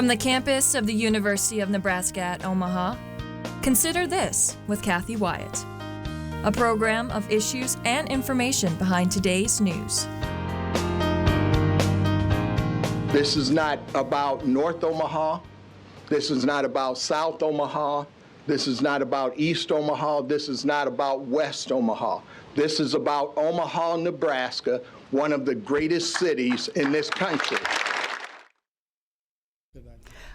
From the campus of the University of Nebraska at Omaha, consider this with Cathy Wyatt, a program of issues and information behind today's news. This is not about North Omaha. This is not about South Omaha. This is not about East Omaha. This is not about West Omaha. This is about Omaha, Nebraska, one of the greatest cities in this country.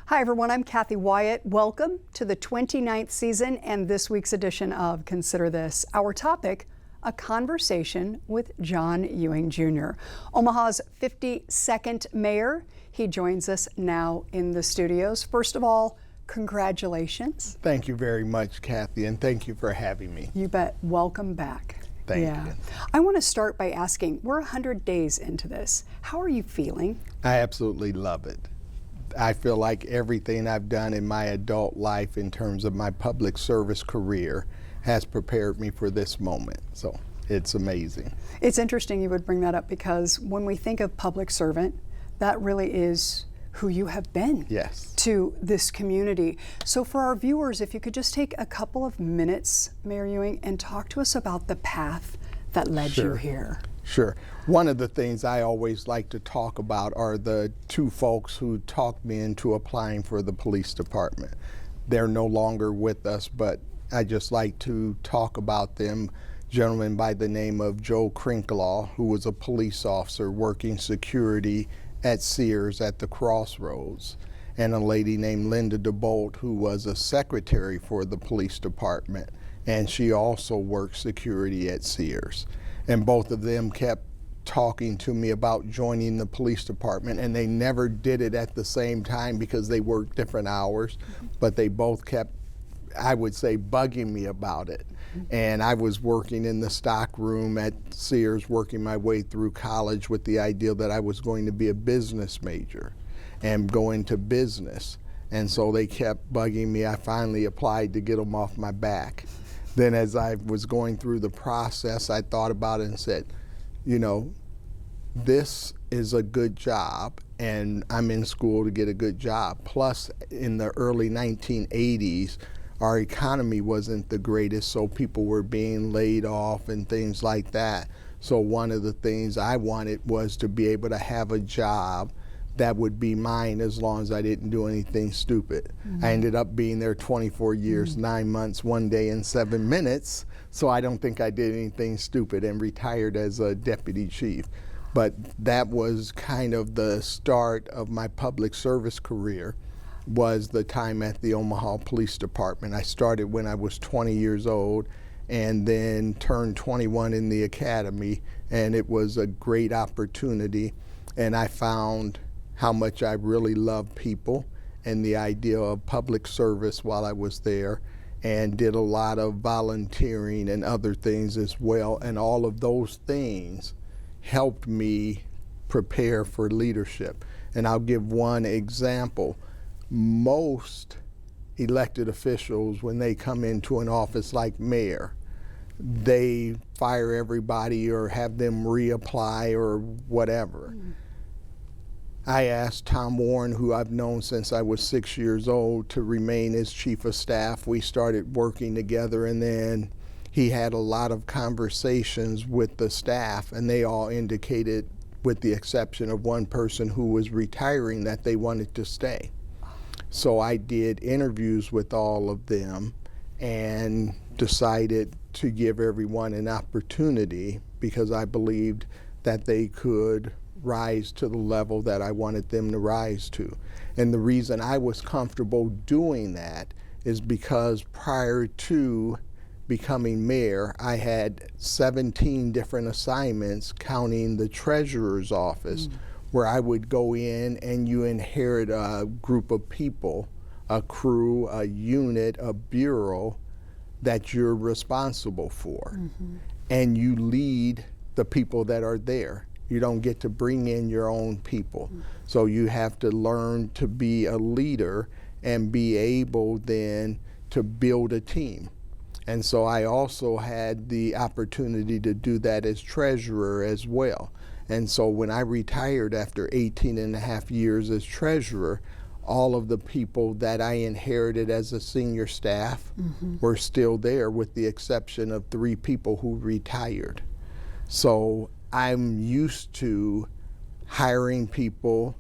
Hi everyone, I'm Cathy Wyatt. Welcome to the 29th season and this week's edition of Consider This. Our topic, a conversation with John Ewing Jr., Omaha's 52nd mayor. He joins us now in the studios. First of all, congratulations. Thank you very much, Cathy, and thank you for having me. You bet. Welcome back. Thank you. I want to start by asking, we're 100 days into this. How are you feeling? I absolutely love it. I feel like everything I've done in my adult life in terms of my public service career has prepared me for this moment. So it's amazing. It's interesting you would bring that up because when we think of public servant, that really is who you have been to this community. So for our viewers, if you could just take a couple of minutes, Mayor Ewing, and talk to us about the path that led you here. Sure. One of the things I always like to talk about are the two folks who talked me into applying for the police department. They're no longer with us, but I just like to talk about them. A gentleman by the name of Joe Crinklaw, who was a police officer working security at Sears at the Crossroads, and a lady named Linda DeBolt, who was a secretary for the police department, and she also worked security at Sears. And both of them kept talking to me about joining the police department, and they never did it at the same time because they worked different hours, but they both kept, I would say, bugging me about it. And I was working in the stock room at Sears, working my way through college with the idea that I was going to be a business major and go into business. And so they kept bugging me. I finally applied to get them off my back. Then as I was going through the process, I thought about it and said, you know, this is a good job, and I'm in school to get a good job. Plus, in the early 1980s, our economy wasn't the greatest, so people were being laid off and things like that. So one of the things I wanted was to be able to have a job that would be mine as long as I didn't do anything stupid. I ended up being there 24 years, 9 months, 1 day and 7 minutes, so I don't think I did anything stupid, and retired as a deputy chief. But that was kind of the start of my public service career, was the time at the Omaha Police Department. I started when I was 20 years old and then turned 21 in the academy, and it was a great opportunity, and I found how much I really love people and the idea of public service while I was there, and did a lot of volunteering and other things as well. And all of those things helped me prepare for leadership. And I'll give one example. Most elected officials, when they come into an office like mayor, they fire everybody or have them reapply or whatever. I asked Tom Warren, who I've known since I was 6 years old, to remain as chief of staff. We started working together, and then he had a lot of conversations with the staff, and they all indicated, with the exception of one person who was retiring, that they wanted to stay. So I did interviews with all of them and decided to give everyone an opportunity because I believed that they could rise to the level that I wanted them to rise to. And the reason I was comfortable doing that is because prior to becoming mayor, I had 17 different assignments, counting the treasurer's office, where I would go in and you inherit a group of people, a crew, a unit, a bureau that you're responsible for. And you lead the people that are there. You don't get to bring in your own people. So you have to learn to be a leader and be able then to build a team. And so I also had the opportunity to do that as treasurer as well. And so when I retired after 18 and a half years as treasurer, all of the people that I inherited as a senior staff were still there, with the exception of 3 people who retired. So I'm used to hiring people,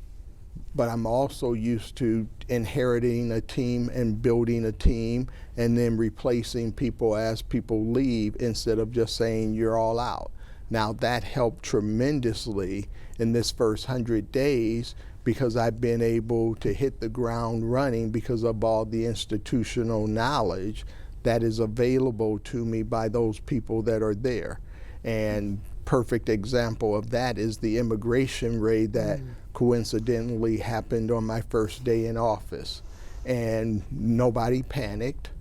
but I'm also used to inheriting a team and building a team and then replacing people as people leave, instead of just saying you're all out. Now that helped tremendously in this first 100 days, because I've been able to hit the ground running because of all the institutional knowledge that is available to me by those people that are there. And perfect example of that is the immigration raid that coincidentally happened on my first day in office. And nobody panicked,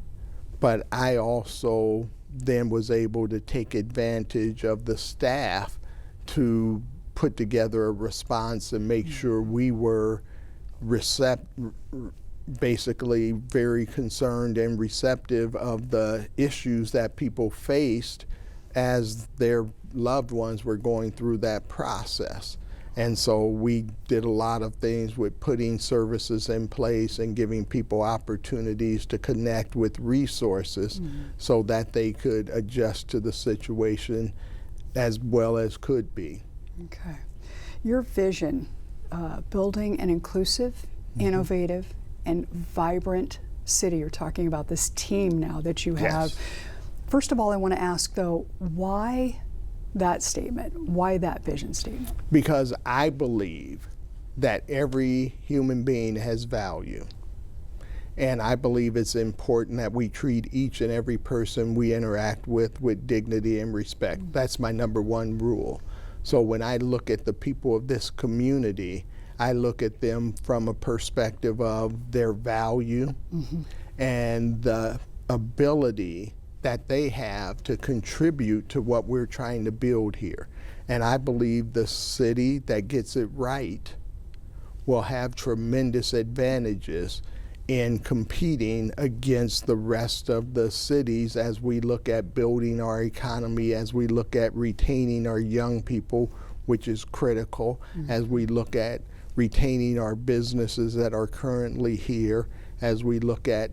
but I also then was able to take advantage of the staff to put together a response and make sure we were basically very concerned and receptive of the issues that people faced as their loved ones were going through that process. And so we did a lot of things with putting services in place and giving people opportunities to connect with resources so that they could adjust to the situation as well as could be. Okay. Your vision, building an inclusive, innovative, and vibrant city. You're talking about this team now that you have. Yes. First of all, I want to ask though, why that statement? Why that vision statement? Because I believe that every human being has value. And I believe it's important that we treat each and every person we interact with dignity and respect. That's my #1 rule. So when I look at the people of this community, I look at them from a perspective of their value and the ability that they have to contribute to what we're trying to build here. And I believe the city that gets it right will have tremendous advantages in competing against the rest of the cities as we look at building our economy, as we look at retaining our young people, which is critical, as we look at retaining our businesses that are currently here, as we look at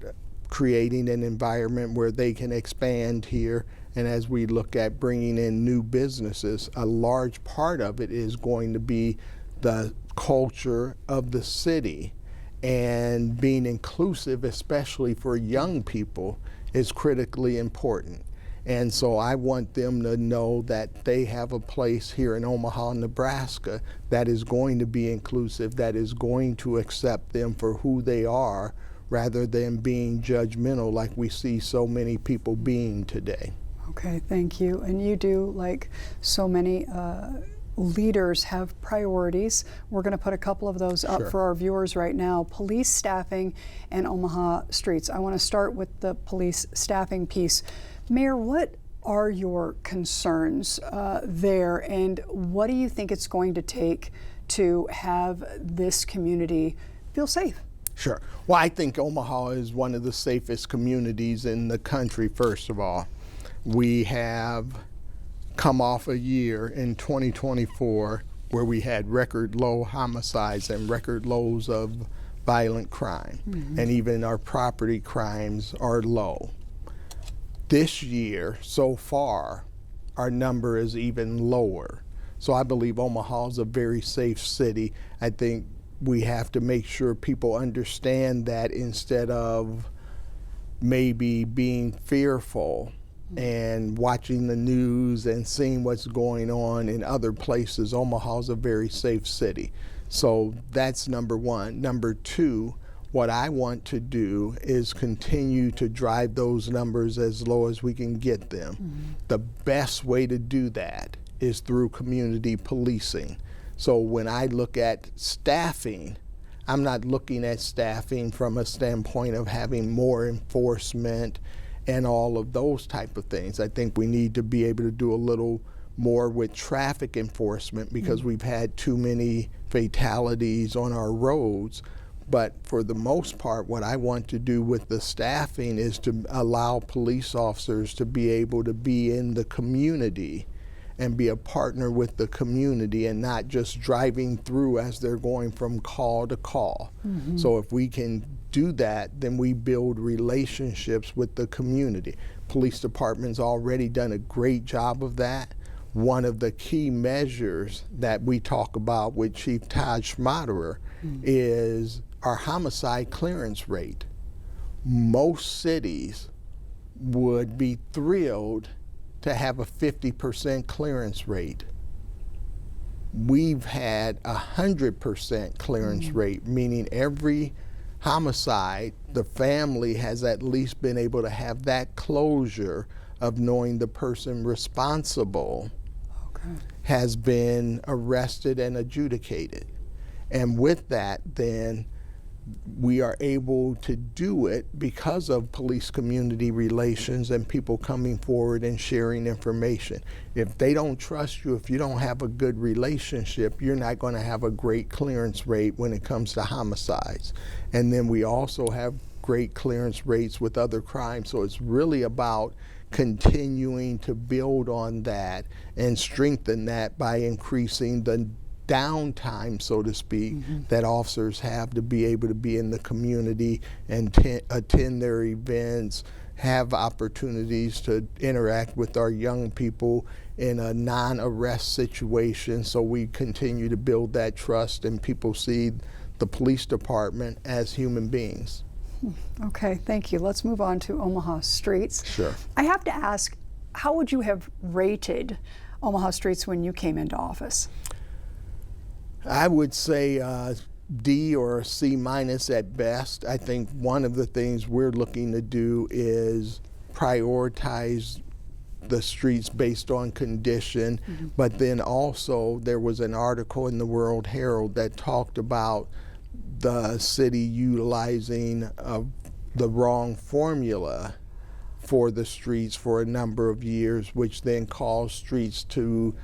creating an environment where they can expand here, and as we look at bringing in new businesses. A large part of it is going to be the culture of the city, and being inclusive, especially for young people, is critically important. And so I want them to know that they have a place here in Omaha, Nebraska that is going to be inclusive, that is going to accept them for who they are, rather than being judgmental like we see so many people being today. Okay, thank you. And you do, like so many leaders, have priorities. We're going to put a couple of those up for our viewers right now. Police staffing and Omaha streets. I want to start with the police staffing piece. Mayor, what are your concerns there, and what do you think it's going to take to have this community feel safe? Sure. Well, I think Omaha is one of the safest communities in the country, first of all. We have come off a year in 2024 where we had record low homicides and record lows of violent crime, and even our property crimes are low. This year, so far, our number is even lower. So I believe Omaha is a very safe city. I think we have to make sure people understand that, instead of maybe being fearful and watching the news and seeing what's going on in other places. Omaha is a very safe city. So that's #1. #2, what I want to do is continue to drive those numbers as low as we can get them. The best way to do that is through community policing. So when I look at staffing, I'm not looking at staffing from a standpoint of having more enforcement and all of those type of things. I think we need to be able to do a little more with traffic enforcement, because we've had too many fatalities on our roads. But for the most part, what I want to do with the staffing is to allow police officers to be able to be in the community and be a partner with the community and not just driving through as they're going from call to call. So if we can do that, then we build relationships with the community. Police department's already done a great job of that. One of the key measures that we talk about with Chief Todd Schmaderer is our homicide clearance rate. Most cities would be thrilled to have a 50% clearance rate. We've had 100% clearance rate, meaning every homicide, the family has at least been able to have that closure of knowing the person responsible has been arrested and adjudicated. And with that, then we are able to do it because of police community relations and people coming forward and sharing information. If they don't trust you, if you don't have a good relationship, you're not going to have a great clearance rate when it comes to homicides. And then we also have great clearance rates with other crimes. So it's really about continuing to build on that and strengthen that by increasing the downtime, so to speak, that officers have to be able to be in the community and attend their events, have opportunities to interact with our young people in a non-arrest situation, so we continue to build that trust and people see the police department as human beings. Okay, thank you. Let's move on to Omaha Streets. Sure. I have to ask, how would you have rated Omaha Streets when you came into office? I would say D or C minus at best. I think one of the things we're looking to do is prioritize the streets based on condition, but then also there was an article in the World Herald that talked about the city utilizing the wrong formula for the streets for a number of years, which then caused streets to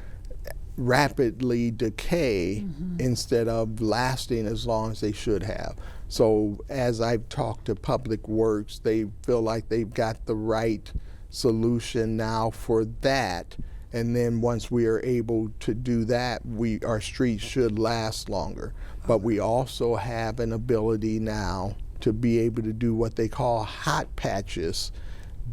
rapidly decay instead of lasting as long as they should have. So as I've talked to Public Works, they feel like they've got the right solution now for that. And then once we are able to do that, our streets should last longer. But we also have an ability now to be able to do what they call hot patches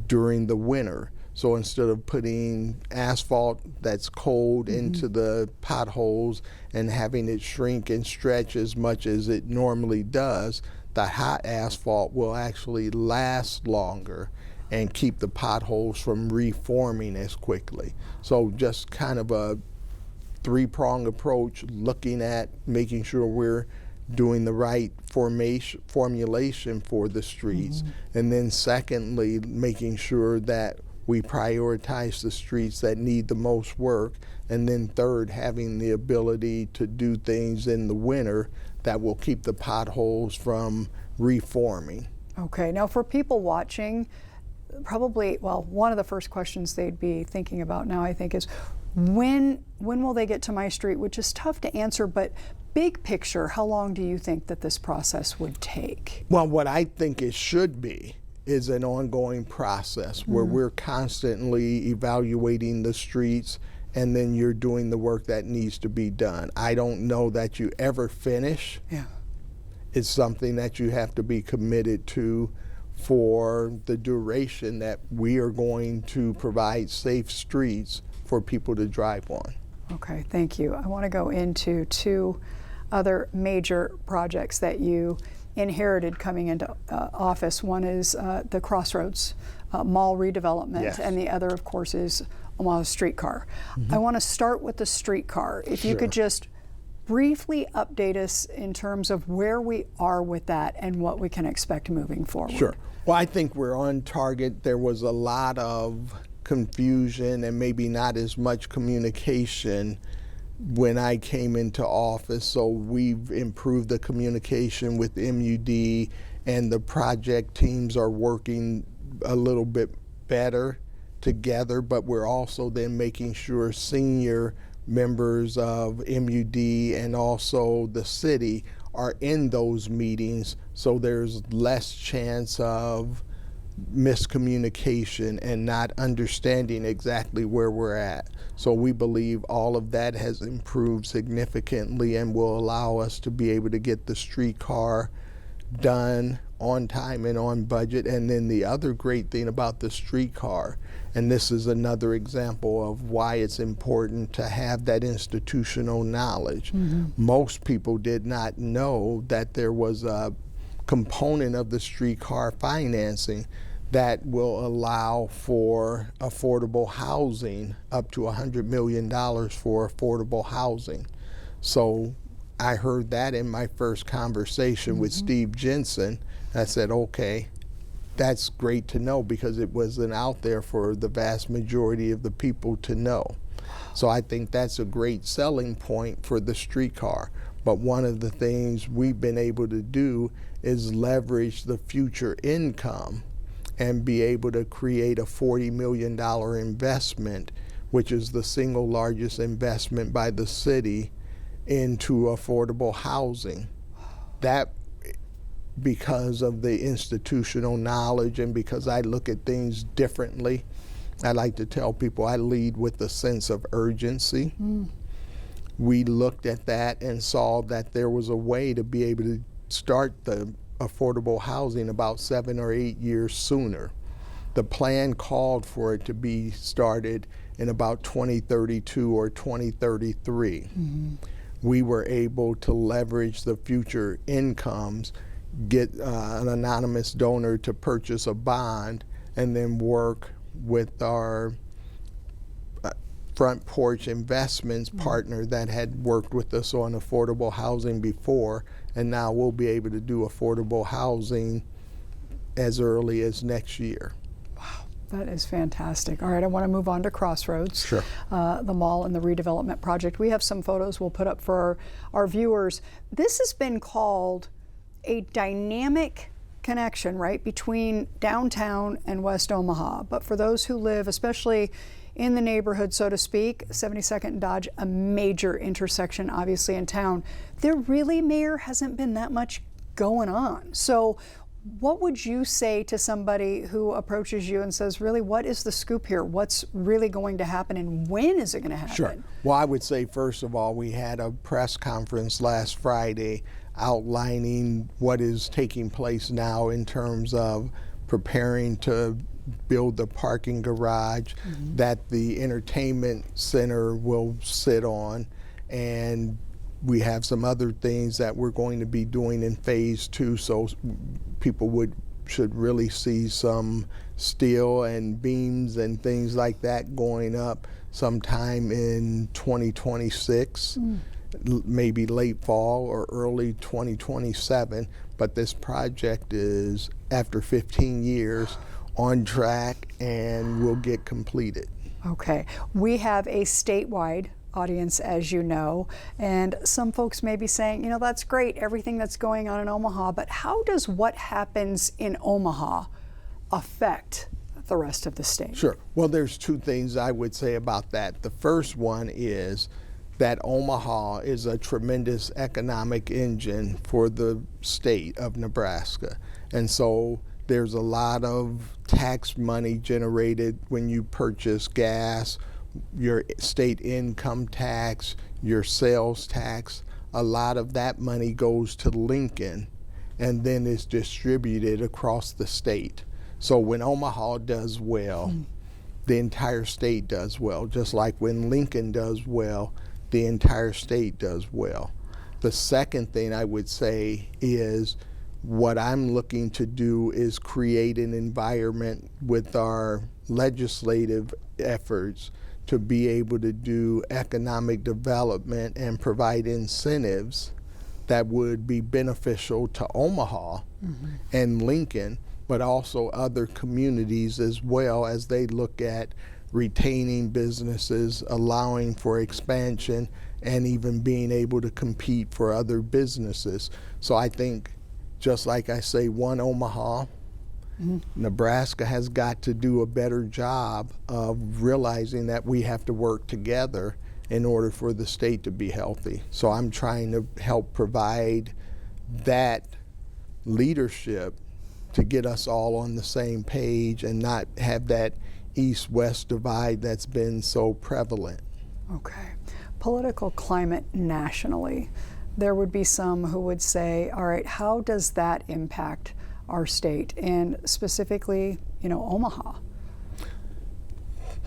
during the winter. So instead of putting asphalt that's cold into the potholes and having it shrink and stretch as much as it normally does, the hot asphalt will actually last longer and keep the potholes from reforming as quickly. So just kind of a three-pronged approach, looking at making sure we're doing the right formulation for the streets, and then secondly, making sure that we prioritize the streets that need the most work, and then third, having the ability to do things in the winter that will keep the potholes from reforming. Okay, now for people watching, probably, well, one of the first questions they'd be thinking about now, I think, is when will they get to my street, which is tough to answer, but big picture, how long do you think that this process would take? Well, what I think it should be is an ongoing process where we're constantly evaluating the streets, and then you're doing the work that needs to be done. I don't know that you ever finish. Yeah. It's something that you have to be committed to for the duration that we are going to provide safe streets for people to drive on. Okay, thank you. I want to go into two other major projects that you inherited coming into office. One is the Crossroads Mall redevelopment, Yes. and the other, of course, is Omaha Streetcar. I want to start with the streetcar. If you could just briefly update us in terms of where we are with that and what we can expect moving forward. Sure. Well, I think we're on target. There was a lot of confusion and maybe not as much communication when I came into office, so we've improved the communication with MUD, and the project teams are working a little bit better together, but we're also then making sure senior members of MUD and also the city are in those meetings, so there's less chance of miscommunication and not understanding exactly where we're at. So we believe all of that has improved significantly and will allow us to be able to get the streetcar done on time and on budget. And then the other great thing about the streetcar, and this is another example of why it's important to have that institutional knowledge. Most people did not know that there was a component of the streetcar financing that will allow for affordable housing, up to $100 million for affordable housing. So I heard that in my first conversation with Steve Jensen. I said, okay, that's great to know, because it wasn't out there for the vast majority of the people to know. So I think that's a great selling point for the streetcar. But one of the things we've been able to do is leverage the future income and be able to create a $40 million investment, which is the single largest investment by the city into affordable housing. That, because of the institutional knowledge and because I look at things differently, I like to tell people I lead with a sense of urgency. We looked at that and saw that there was a way to be able to start the affordable housing about 7 or 8 years sooner. The plan called for it to be started in about 2032 or 2033. We were able to leverage the future incomes, get an anonymous donor to purchase a bond, and then work with our Front Porch Investments partner that had worked with us on affordable housing before, and now we'll be able to do affordable housing as early as next year. Wow, that is fantastic. All right, I want to move on to Crossroads, Sure. The mall and the redevelopment project. We have some photos we'll put up for our viewers. This has been called a dynamic connection, right, between downtown and West Omaha. But for those who live, especially in the neighborhood, so to speak, 72nd and Dodge, a major intersection, obviously, in town, there really, Mayor, hasn't been that much going on. So what would you say to somebody who approaches you and says, really, what is the scoop here? What's really going to happen, and when is it going to happen? Sure. Well, I would say, first of all, we had a press conference last Friday outlining what is taking place now in terms of preparing to build the parking garage that the entertainment center will sit on, and we have some other things that we're going to be doing in phase 2, so people should really see some steel and beams and things like that going up sometime in 2026, maybe late fall or early 2027. But this project is, after 15 years, on track and will get completed. Okay. We have a statewide audience, as you know, and some folks may be saying, you know, that's great, everything that's going on in Omaha, but how does what happens in Omaha affect the rest of the state? Sure. Well, there's two things I would say about that. The first one is that Omaha is a tremendous economic engine for the state of Nebraska. And so there's a lot of tax money generated when you purchase gas, your state income tax, your sales tax. A lot of that money goes to Lincoln and then is distributed across the state. So when Omaha does well, the entire state does well. Just like when Lincoln does well, the entire state does well. The second thing I would say is, what I'm looking to do is create an environment with our legislative efforts to be able to do economic development and provide incentives that would be beneficial to Omaha and Lincoln, but also other communities as well, as they look at retaining businesses, allowing for expansion, and even being able to compete for other businesses. So I think, just like I say, one Omaha, Nebraska has got to do a better job of realizing that we have to work together in order for the state to be healthy. So I'm trying to help provide that leadership to get us all on the same page and not have that east-west divide that's been so prevalent. Okay. Political climate nationally. There would be some who would say, all right, how does that impact our state and specifically, Omaha?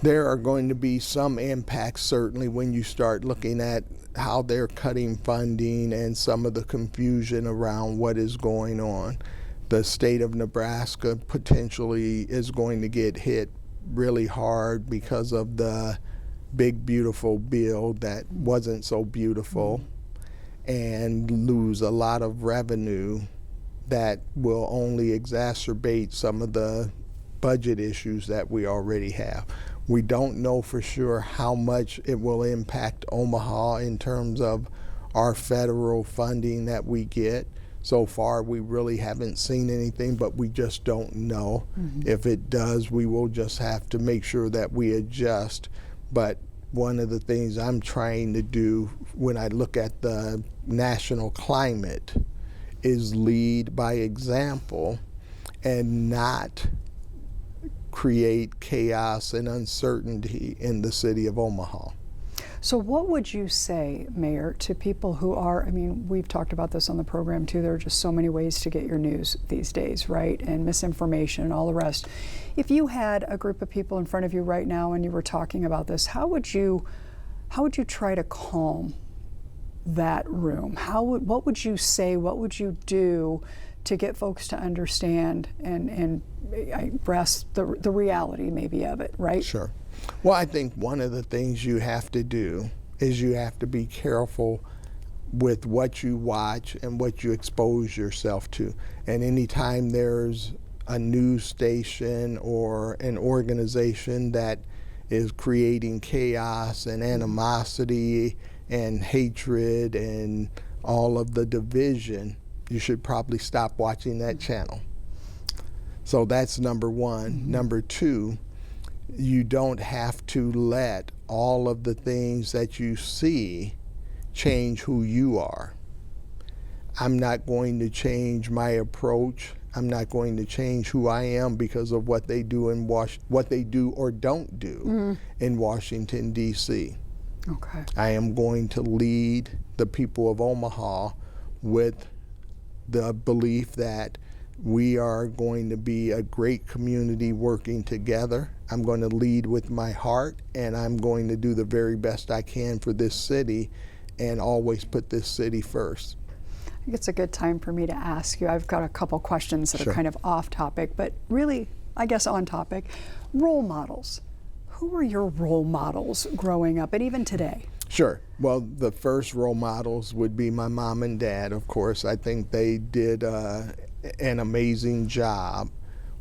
There are going to be some impacts certainly when you start looking at how they're cutting funding and some of the confusion around what is going on. The state of Nebraska potentially is going to get hit really hard because of the big beautiful bill that wasn't so beautiful, and lose a lot of revenue that will only exacerbate some of the budget issues that we already have. We don't know for sure how much it will impact Omaha in terms of our federal funding that we get. So far, we really haven't seen anything, but we just don't know. If it does, we will just have to make sure that we adjust. But one of the things I'm trying to do when I look at the national climate is lead by example and not create chaos and uncertainty in the city of Omaha. So what would you say, Mayor, to people who are, we've talked about this on the program too, there are just so many ways to get your news these days, right? And misinformation and all the rest. If you had a group of people in front of you right now and you were talking about this, how would you try to calm that room? What would you say, what would you do to get folks to understand and grasp the reality maybe of it, right? Sure. Well, I think one of the things you have to do is you have to be careful with what you watch and what you expose yourself to. And anytime there's a news station or an organization that is creating chaos and animosity and hatred and all of the division, you should probably stop watching that channel. So that's number one. Number two, you don't have to let all of the things that you see change who you are. I'm not going to change my approach. I'm not going to change who I am because of what they do what they do or don't do in Washington, D.C. Okay. I am going to lead the people of Omaha with the belief that we are going to be a great community working together. I'm going to lead with my heart, and I'm going to do the very best I can for this city and always put this city first. I think it's a good time for me to ask you. I've got a couple questions that are kind of off topic, but really, I guess on topic. Role models. Who were your role models growing up and even today? Sure. Well, the first role models would be my mom and dad, of course. I think they did an amazing job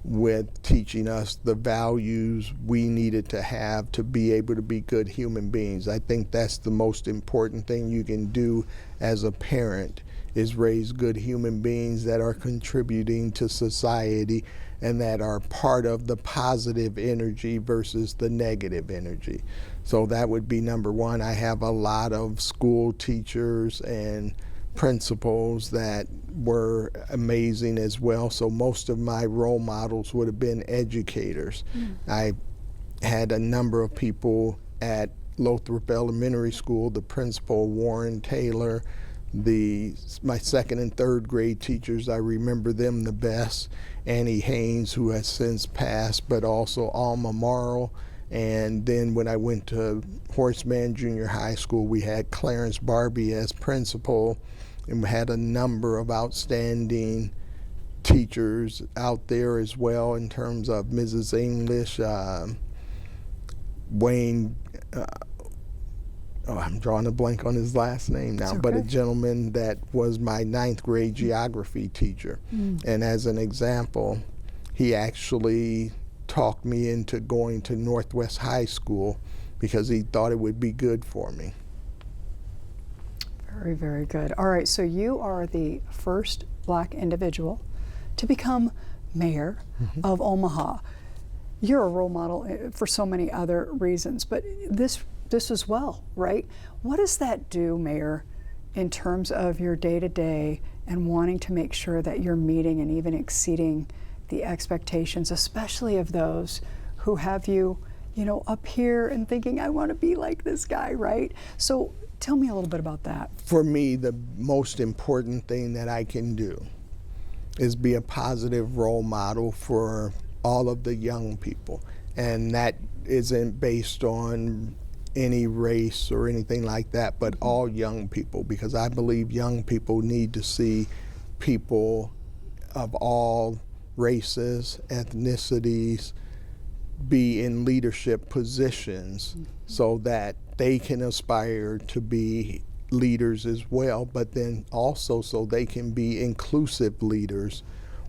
with teaching us the values we needed to have to be able to be good human beings. I think that's the most important thing you can do as a parent, is raise good human beings that are contributing to society and that are part of the positive energy versus the negative energy. So that would be number one. I have a lot of school teachers and principals that were amazing as well. So most of my role models would have been educators. I had a number of people at Lothrop Elementary School, the principal, Warren Taylor, my second and third grade teachers, I remember them the best. Annie Haynes, who has since passed, but also Alma Morrow. And then when I went to Horseman Junior High School, we had Clarence Barbie as principal, and we had a number of outstanding teachers out there as well in terms of Mrs. English, Wayne, I'm drawing a blank on his last name now, but a gentleman that was my 9th grade geography teacher. And as an example, he actually talked me into going to Northwest High School because he thought it would be good for me. Very, very good. All right, so you are the first Black individual to become mayor of Omaha. You're a role model for so many other reasons, but this as well, right? What does that do, Mayor, in terms of your day-to-day and wanting to make sure that you're meeting and even exceeding the expectations, especially of those who have you, up here and thinking, I want to be like this guy, right? So tell me a little bit about that. For me, the most important thing that I can do is be a positive role model for all of the young people. And that isn't based on any race or anything like that, but all young people, because I believe young people need to see people of all races, ethnicities, be in leadership positions so that they can aspire to be leaders as well, but then also so they can be inclusive leaders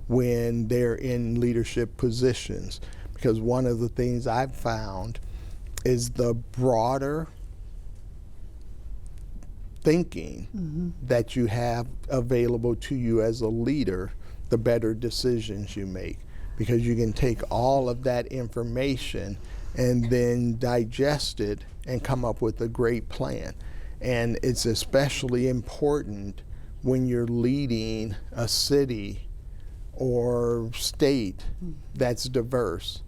when they're in leadership positions. Because one of the things I've found is the broader thinking that you have available to you as a leader, the better decisions you make. Because you can take all of that information and then digest it and come up with a great plan. And it's especially important when you're leading a city or state that's diverse.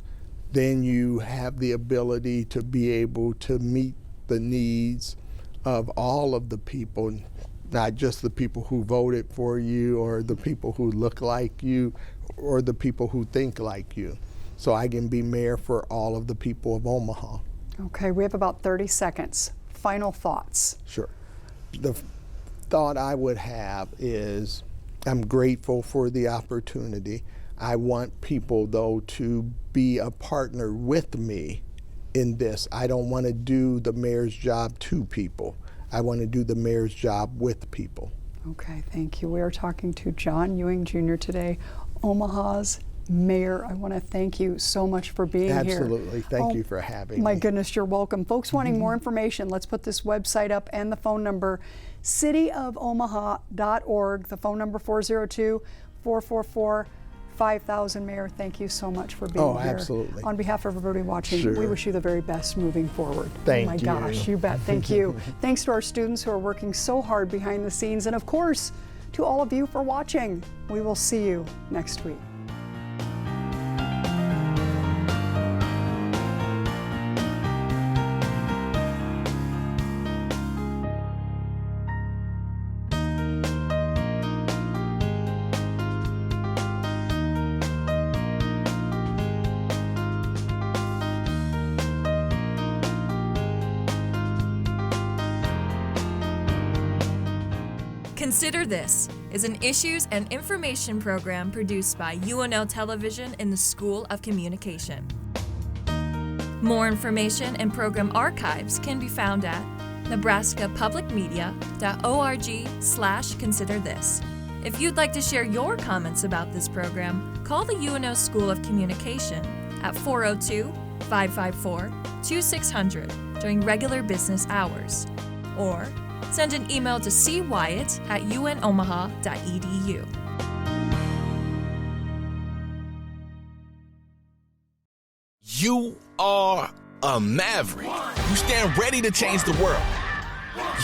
Then you have the ability to be able to meet the needs of all of the people, not just the people who voted for you or the people who look like you or the people who think like you. So I can be mayor for all of the people of Omaha. Okay, we have about 30 seconds. Final thoughts. Sure. The thought I would have is I'm grateful for the opportunity. I want people, though, to be a partner with me in this. I don't want to do the mayor's job to people. I want to do the mayor's job with people. Okay, thank you. We are talking to John Ewing Jr. today, Omaha's mayor. I want to thank you so much for being here. Absolutely. Thank you for having me. My goodness, you're welcome. Folks wanting more information, let's put this website up and the phone number, cityofomaha.org, the phone number 402-444-5000. Mayor, thank you so much for being here. Oh, absolutely. On behalf of everybody watching, Sure. we wish you the very best moving forward. Thank you. Oh my you. gosh, you bet. Thank you. Thanks to our students who are working so hard behind the scenes, and of course, to all of you for watching. We will see you next week. Consider This is an issues and information program produced by UNO Television in the School of Communication. More information and program archives can be found at nebraskapublicmedia.org/considerthis. If you'd like to share your comments about this program, call the UNO School of Communication at 402-554-2600 during regular business hours, or send an email to cwyatt@unomaha.edu. You are a maverick. You stand ready to change the world.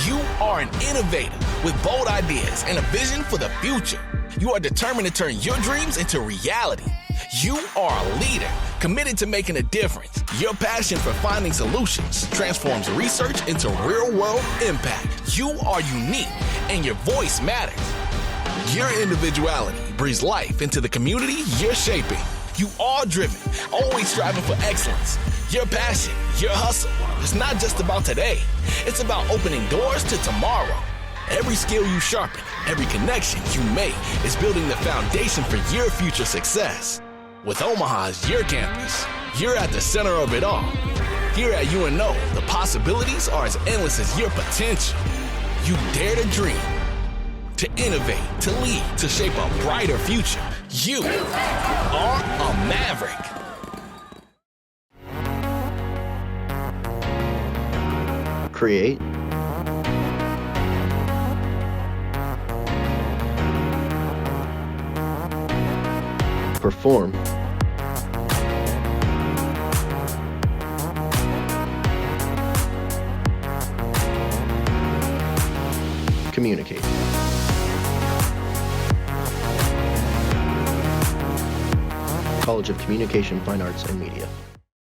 You are an innovator with bold ideas and a vision for the future. You are determined to turn your dreams into reality. You are a leader, committed to making a difference. Your passion for finding solutions transforms research into real-world impact. You are unique, and your voice matters. Your individuality breathes life into the community you're shaping. You are driven, always striving for excellence. Your passion, your hustle, it's not just about today. It's about opening doors to tomorrow. Every skill you sharpen, every connection you make is building the foundation for your future success. With Omaha as your campus, you're at the center of it all. Here at UNO, the possibilities are as endless as your potential. You dare to dream, to innovate, to lead, to shape a brighter future. You are a maverick. Create. Perform. Communicate. College of Communication, Fine Arts, and Media.